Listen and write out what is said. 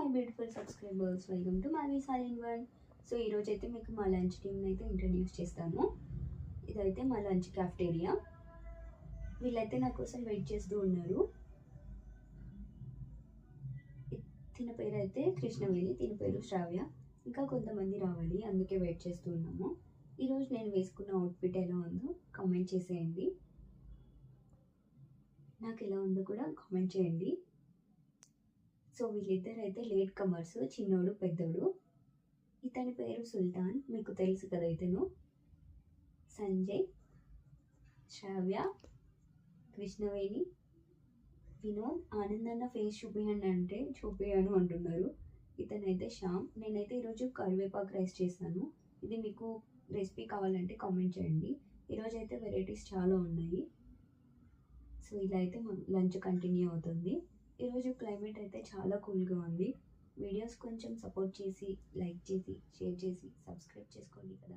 My beautiful subscribers, welcome to my silent world. So ఈరోజు అయితే మీకు మా లంచ్ టీమ్ని అయితే ఇంట్రడ్యూస్ చేస్తాను. ఇదైతే మా లంచ్ క్యాఫ్టేరియా. వీళ్ళైతే నా కోసం వెయిట్ చేస్తూ ఉన్నారు. తిన పేరు అయితే కృష్ణవేణి, తిన పేరు శ్రావ్య. ఇంకా కొంతమంది రావాలి, అందుకే వెయిట్ చేస్తూ ఉన్నాము. ఈరోజు నేను వేసుకున్న అవుట్ఫిట్ ఎలా ఉందో కామెంట్ చేసేయండి. నాకు ఎలా ఉందో కూడా కామెంట్ చేయండి. సో వీళ్ళిద్దరు అయితే లేట్ కమర్స్, చిన్నోడు పెద్దోడు. ఇతని పేరు సుల్తాన్, మీకు తెలుసు కదా. ఇతను సంజయ్, శ్రావ్య, కృష్ణవేణి, వినోద్. ఆనందన్న ఫేస్ చూపియండి అంటే చూపియను అంటున్నారు. ఇతనైతే శ్యామ్. నేనైతే ఈరోజు కరివేపాకు రైస్ చేశాను. ఇది మీకు రెసిపీ కావాలంటే కామెంట్ చేయండి. ఈరోజు అయితే వెరైటీస్ చాలా ఉన్నాయి. సో ఇలా అయితే లంచ్ కంటిన్యూ అవుతుంది. ఈరోజు క్లైమేట్ అయితే చాలా కూల్గా ఉంది. వీడియోస్ కొంచెం సపోర్ట్ చేసి, లైక్ చేసి, షేర్ చేసి, సబ్స్క్రైబ్ చేసుకోండి కదా.